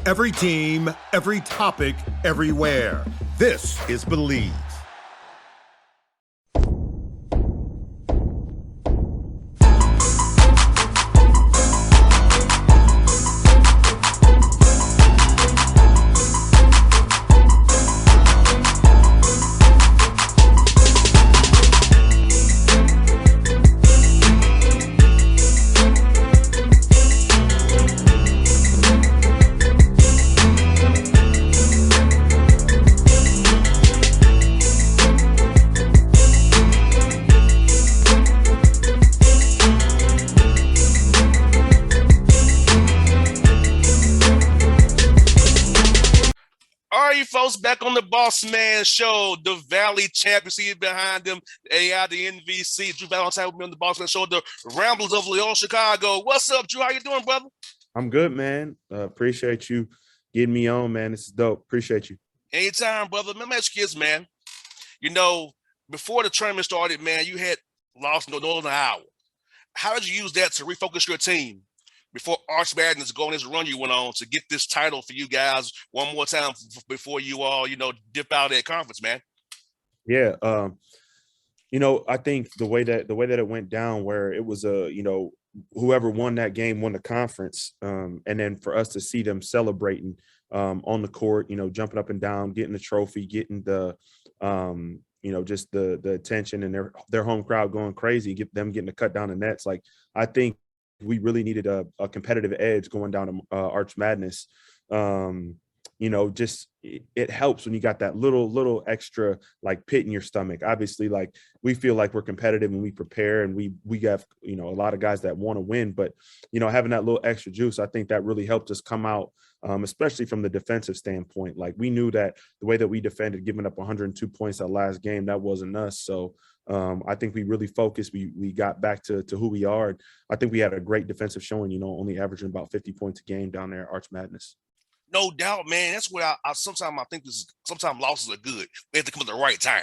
Every team, every topic, everywhere. This is Believe. All right, you folks, back on the Bossman show, the Valley champ. You see it behind them, AI, the NVC, Drew Valentine with me on the Bossman show, the Ramblers of Loyola, Chicago. What's up, Drew? How you doing, brother? I'm good, man. Appreciate you getting me on, man. This is dope. Appreciate you. Anytime, brother. Let me ask you this, man. You know, before the tournament started, man, you had lost no more than an hour. How did you use that to refocus your team before Arch Madness going this run you went on to get this title for you guys one more time before you all, dip out of that conference, man? Yeah. I think the way that it went down, where it was whoever won that game won the conference, and then for us to see them celebrating on the court, jumping up and down, getting the trophy, getting the just the attention, and their home crowd going crazy, getting to cut down the nets. Like, I think we really needed a competitive edge going down to Arch Madness. It helps when you got that little extra like pit in your stomach. Obviously, like, we feel like we're competitive and we prepare, and we have a lot of guys that want to win, but having that little extra juice, I think that really helped us come out, especially from the defensive standpoint. Like, we knew that the way that we defended, giving up 102 points that last game, that wasn't us. So I think we really focused. We got back to who we are. I think we had a great defensive showing, only averaging about 50 points a game down there at Arch Madness. No doubt, man. That's where I sometimes I think sometimes losses are good. They have to come at the right time,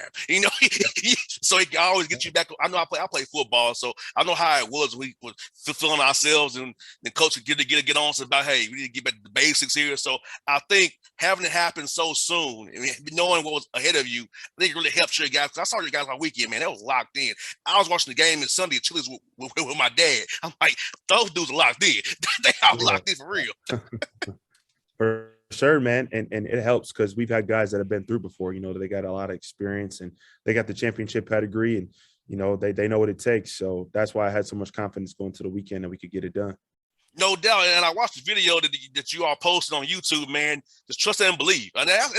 so it can always get you back. I know I play football, so I know how it was. We were fulfilling ourselves, and the coach would get on us about, hey, we need to get back to the basics here. So I think having it happen so soon, knowing what was ahead of you, I think it really helped your guys. I saw your guys on weekend, man. That was locked in. I was watching the game on Sunday at Chili's with my dad. I'm like, those dudes are locked in. They are locked in for real. For sure, man. And it helps because we've had guys that have been through before, they got a lot of experience and they got the championship pedigree, and, they know what it takes. So that's why I had so much confidence going to the weekend that we could get it done. No doubt. And I watched the video that you all posted on YouTube, man. Just trust and believe. And that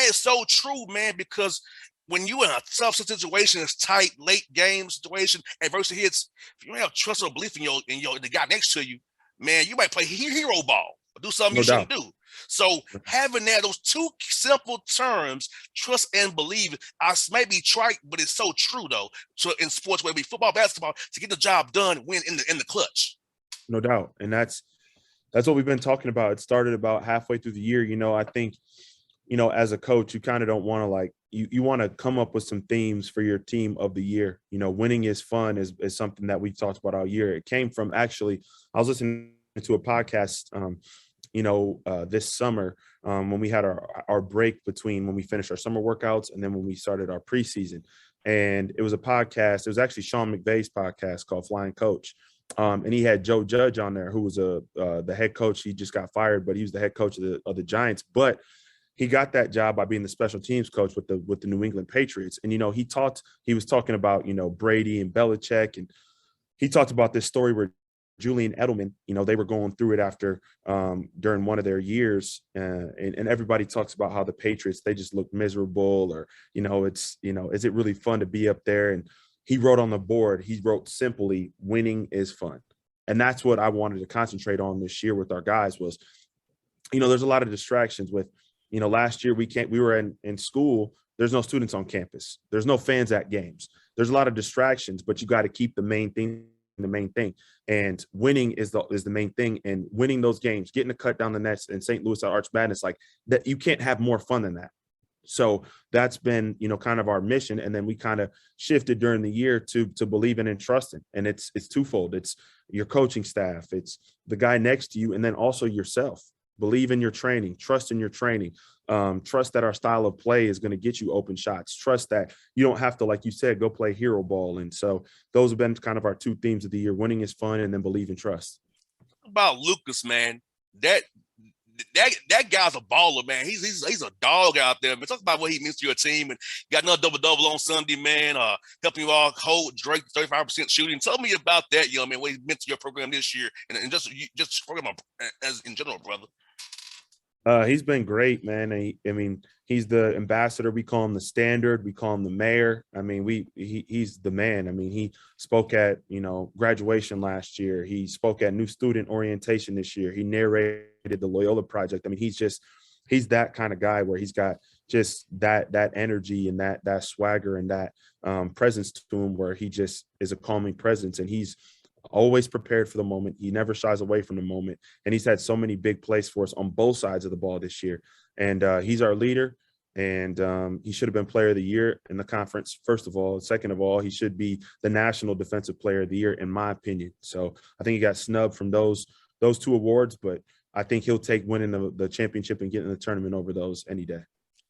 is so true, man, because when you in a tough situation, it's tight, late game situation, adversity hits, if you don't have trust or belief in the guy next to you, man, you might play hero ball. Do something you shouldn't do. So having those two simple terms, trust and believe, may be trite, but it's so true though. So in sports, whether it be football, basketball, to get the job done, win in the clutch. No doubt, and that's what we've been talking about. It started about halfway through the year. I think, as a coach, you kind of don't want to you want to come up with some themes for your team of the year. Winning is fun is something that we've talked about all year. It came from, actually, I was listening to a podcast this summer, when we had our break between when we finished our summer workouts and then when we started our preseason. And it was a podcast. It was actually Sean McVay's podcast called Flying Coach. And he had Joe Judge on there, who was the head coach. He just got fired, but he was the head coach of the Giants. But he got that job by being the special teams coach with the New England Patriots. And, he was talking about, Brady and Belichick. And he talked about this story where Julian Edelman, they were going through it after during one of their years, and everybody talks about how the Patriots, they just look miserable, or is it really fun to be up there? And he wrote on the board, he wrote simply, winning is fun. And that's what I wanted to concentrate on this year with our guys was, there's a lot of distractions with, last year we were in school. There's no students on campus. There's no fans at games. There's a lot of distractions, but you got to keep the main thing. And winning is the main thing, and winning those games, getting to cut down the nets in St. Louis at Arch Madness, like that, you can't have more fun than that. So that's been, kind of our mission. And then we kind of shifted during the year to believing and trusting. And it's twofold. It's your coaching staff, it's the guy next to you, and then also yourself. believe in your training, trust in your training, trust that our style of play is going to get you open shots, trust that you don't have to, like you said, go play hero ball. And so those have been kind of our two themes of the year: winning is fun, and then believe and trust. About Lucas, man, that guy's a baller, man. He's a dog out there, man. Talk about what he means to your team, and got another double on Sunday, man. Helping you all hold Drake 35% shooting. Tell me about that, young man. What he meant to your program this year, and just program as in general, brother. He's been great, man. I mean, he's the ambassador. We call him the standard. We call him the mayor. I mean, he's the man. I mean, he spoke at, graduation last year. He spoke at new student orientation this year. He narrated the Loyola Project. I mean, he's that kind of guy where he's got just that energy and that swagger and that presence to him, where he just is a calming presence, and he's always prepared for the moment. He never shies away from the moment. And he's had so many big plays for us on both sides of the ball this year. And he's our leader. And he should have been player of the year in the conference, first of all. Second of all, he should be the national defensive player of the year, in my opinion. So I think he got snubbed from those two awards, but I think he'll take winning the championship and getting the tournament over those any day.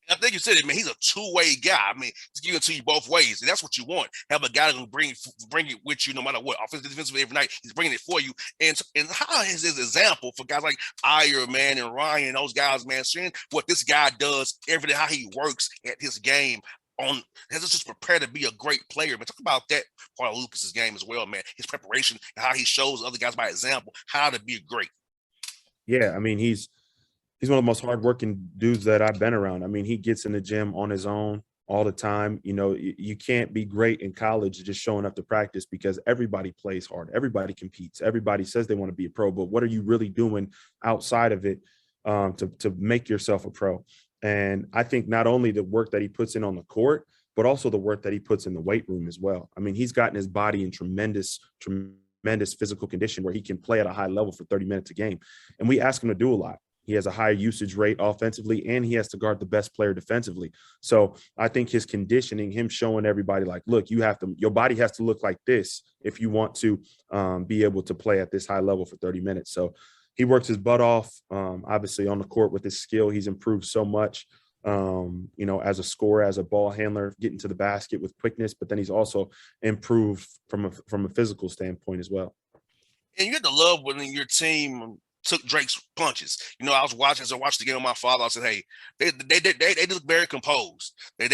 I think you said it, man. He's a two-way guy. I mean, he's giving it to you both ways, and that's what you want. Have a guy that can bring it with you no matter what, offensive, defensive, every night. He's bringing it for you. And how is his example for guys like Iyer, man, and Ryan, those guys, man, seeing what this guy does every day, how he works at his game has just prepared to be a great player. But talk about that part of Lucas's game as well, man. His preparation and how he shows other guys by example how to be great. Yeah, I mean, he's one of the most hardworking dudes that I've been around. I mean, he gets in the gym on his own all the time. You can't be great in college just showing up to practice, because everybody plays hard. Everybody competes. Everybody says they want to be a pro, but what are you really doing outside of it to make yourself a pro? And I think not only the work that he puts in on the court, but also the work that he puts in the weight room as well. I mean, he's gotten his body in tremendous physical condition where he can play at a high level for 30 minutes a game. And we ask him to do a lot. He has a high usage rate offensively, and he has to guard the best player defensively. So I think his conditioning, him showing everybody like, look, your body has to look like this if you want to be able to play at this high level for 30 minutes. So he works his butt off. Obviously on the court with his skill, he's improved so much, as a scorer, as a ball handler, getting to the basket with quickness, but then he's also improved from a physical standpoint as well. And you have to love when your team took Drake's punches. As I watched the game with my father, I said, hey, they look very composed. They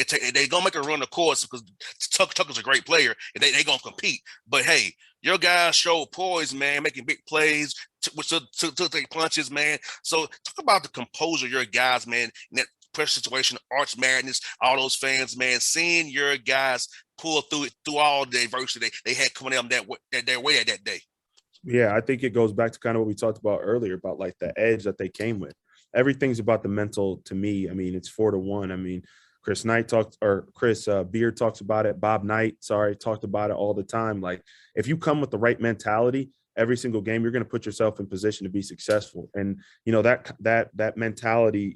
gonna make a run the course because Tucker's a great player and they gonna compete. But hey, your guys showed poise, man, making big plays, took their punches, man. So talk about the composure of your guys, man, in that pressure situation, Arch Madness, all those fans, man, seeing your guys pull through all the adversity they had coming at them that way that day. Yeah, I think it goes back to kind of what we talked about earlier about like the edge that they came with. Everything's about the mental to me. I mean, it's 4-1. I mean, Chris Beard talks about it. Bob Knight, talked about it all the time. Like, if you come with the right mentality every single game, you're going to put yourself in position to be successful. And, that mentality,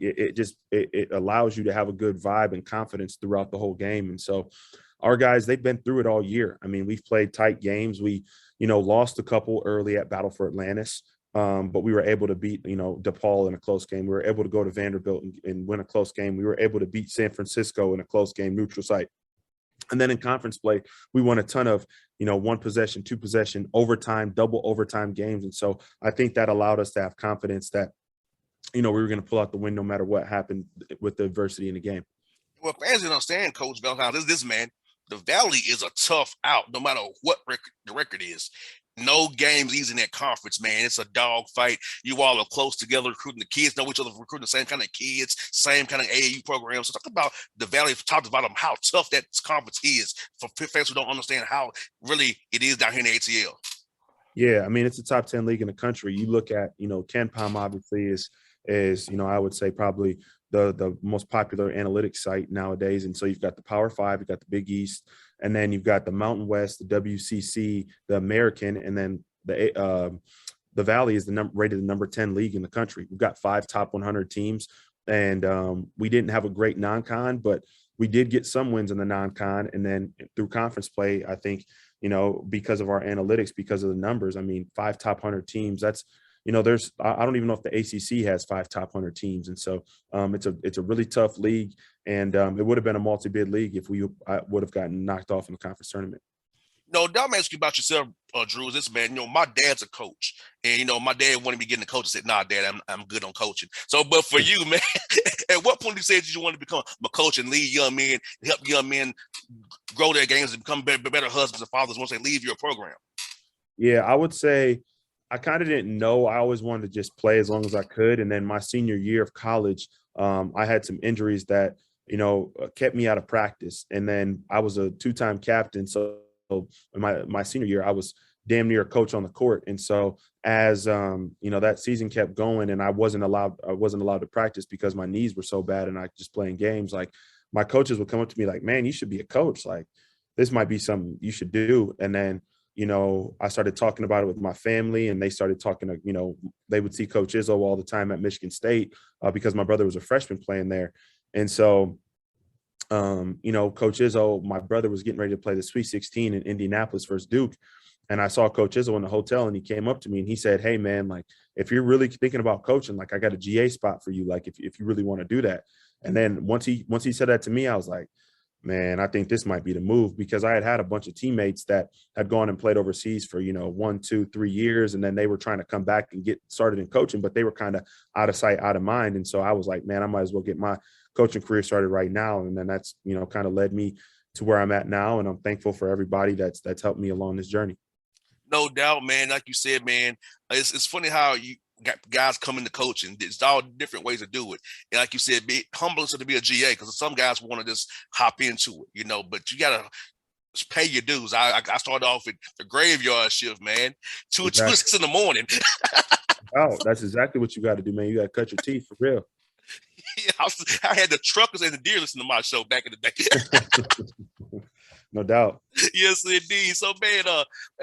it allows you to have a good vibe and confidence throughout the whole game. And so our guys, they've been through it all year. I mean, we've played tight games. We, lost a couple early at Battle for Atlantis, but we were able to beat, DePaul in a close game. We were able to go to Vanderbilt and win a close game. We were able to beat San Francisco in a close game, neutral site. And then in conference play, we won a ton of, 1 possession, 2 possession, overtime, double overtime games. And so I think that allowed us to have confidence that, we were going to pull out the win no matter what happened with the adversity in the game. Well, fans didn't understand, Coach Valentine, this man, the Valley is a tough out, no matter what the record is. No game's easy in that conference, man. It's a dog fight. You all are close together, recruiting the kids, know each other, recruiting the same kind of kids, same kind of AAU programs. So talk about the Valley, talked about them, how tough that conference is for fans who don't understand how really it is down here in the ATL. Yeah, I mean, it's a top 10 league in the country. You look at, Ken Palm obviously is I would say probably the most popular analytics site nowadays. And so you've got the Power Five, you've got the Big East, and then you've got the Mountain West, the WCC, the American, and then the Valley is rated the number 10 league in the country. We've got 5 top 100 teams, and we didn't have a great non-con, but we did get some wins in the non-con. And then through conference play, I think, because of our analytics, because of the numbers, I mean, 5 top 100 teams, there's I don't even know if the ACC has 5 top 100 teams, and so it's a really tough league, and it would have been a multi-bid league if we would have gotten knocked off in the conference tournament. No, now I'm asking you about yourself, Drew. Is this, man? My dad's a coach, and my dad wanted me getting a coach. I said, "Nah, Dad, I'm good on coaching." So, but for you, man, at what point did you say you wanted to become a coach and lead young men, help young men grow their games and become better husbands and fathers once they leave your program? Yeah, I would say I kind of didn't know. I always wanted to just play as long as I could, and then my senior year of college, I had some injuries that kept me out of practice, and then I was a 2-time captain, so in my senior year, I was damn near a coach on the court. And so as that season kept going and I wasn't allowed to practice because my knees were so bad and I just playing games, like my coaches would come up to me like, "Man, you should be a coach. Like this might be something you should do." And then, I started talking about it with my family, and they started talking to, they would see Coach Izzo all the time at Michigan State because my brother was a freshman playing there. And so Coach Izzo, my brother was getting ready to play the Sweet 16 in Indianapolis versus Duke. And I saw Coach Izzo in the hotel, and he came up to me and he said, "Hey man, like if you're really thinking about coaching, like I got a GA spot for you. Like if you really want to do that." And then once he said that to me, I was like, man, I think this might be the move, because I had a bunch of teammates that had gone and played overseas for, 1, 2, 3 years. And then they were trying to come back and get started in coaching, but they were kind of out of sight, out of mind. And so I was like, man, I might as well get my coaching career started right now. And then that's, kind of led me to where I'm at now. And I'm thankful for everybody that's helped me along this journey. No doubt, man. Like you said, man, it's funny how you got guys coming to coaching. It's all different ways to do it. And like you said, be humbling to be a GA, because some guys want to just hop into it, but you got to pay your dues. I started off with the graveyard shift, man, 2 6 in the morning. Oh, that's exactly what you got to do, man. You got to cut your teeth for real. Yeah, I had the truckers and the deer listening to my show back in the day. No doubt. Yes, indeed. So, man,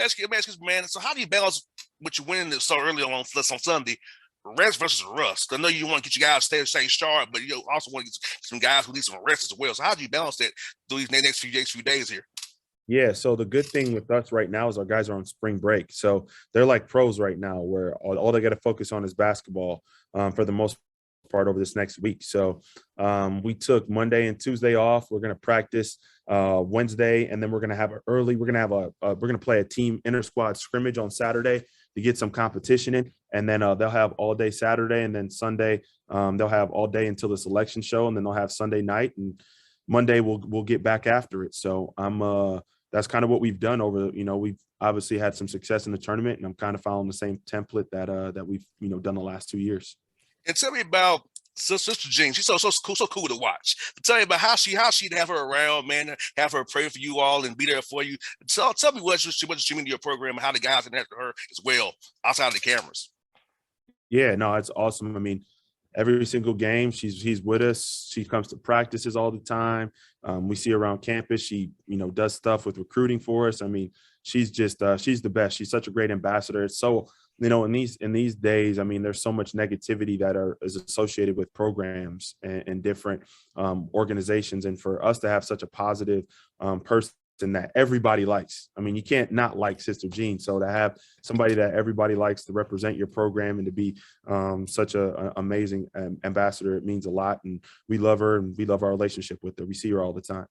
ask you, man. So, how do you balance what you winning so early on Sunday, rest versus rust? I know you want to get you guys to stay sharp, but you also want to get some guys who need some rest as well. So, how do you balance that through these next few days here? Yeah, so the good thing with us right now is our guys are on spring break. So they're like pros right now, where all they got to focus on is basketball for the most part over this next week. So we took Monday and Tuesday off. We're going to practice Wednesday, and then we're going to have we're going to play a team inter-squad scrimmage on Saturday to get some competition in. And then they'll have all day Saturday, and then Sunday they'll have all day until the selection show, and then they'll have Sunday night, and Monday we'll get back after it. So that's kind of what we've done we've obviously had some success in the tournament, and I'm kind of following the same template that we've, done the last 2 years. And tell me about Sister Jean. She's so cool to watch. Tell me about how she'd have her around, man, have her pray for you all and be there for you. Tell me what she mean to your program and how the guys interact with her as well outside of the cameras. Yeah, no, it's awesome. I mean, every single game, she's with us. She comes to practices all the time. We see her around campus. She, does stuff with recruiting for us. I mean, she's just she's the best. She's such a great ambassador. It's so, in these days, I mean, there's so much negativity that is associated with programs and different organizations. And for us to have such a positive person that everybody likes. I mean, you can't not like Sister Jean. So to have somebody that everybody likes to represent your program and to be such an amazing ambassador, it means a lot. And we love her, and we love our relationship with her. We see her all the time.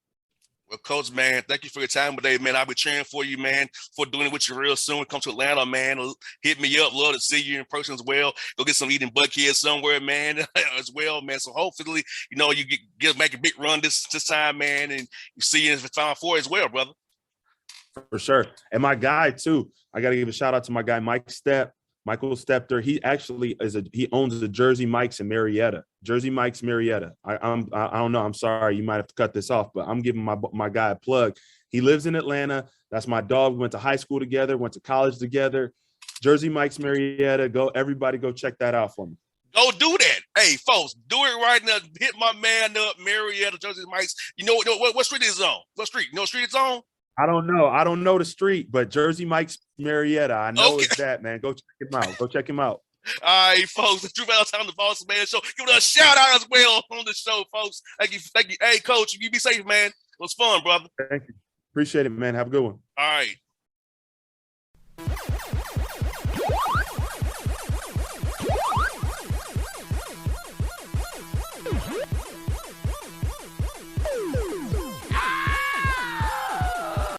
Well, Coach, man, thank you for your time today, man. I'll be cheering for you, man, for doing it with you real soon. Come to Atlanta, man. Hit me up. Love to see you in person as well. Go get some eating buckhead somewhere, man, as well, man. So hopefully, you make a big run this time, man, and you see you in the Final Four as well, brother. For sure. And my guy, too, I got to give a shout out to my guy, Michael Stepter. He actually he owns the Jersey Mike's in Marietta. Jersey Mike's Marietta. I don't know. I'm sorry. You might have to cut this off, but I'm giving my guy a plug. He lives in Atlanta. That's my dog. We went to high school together, went to college together. Jersey Mike's Marietta. Everybody go check that out for me. Go do that. Hey, folks, do it right now. Hit my man up, Marietta, Jersey Mike's. You know what street is on? What street? You know what street it's on? I don't know the street, but Jersey Mike's Marietta. I know It's that, man. Go check him out. All right, folks. It's Drew Valentine, the Bossman Show. Give it a shout out as well on the show, folks. Thank you. Hey, Coach, you be safe, man. It was fun, brother. Thank you. Appreciate it, man. Have a good one. All right.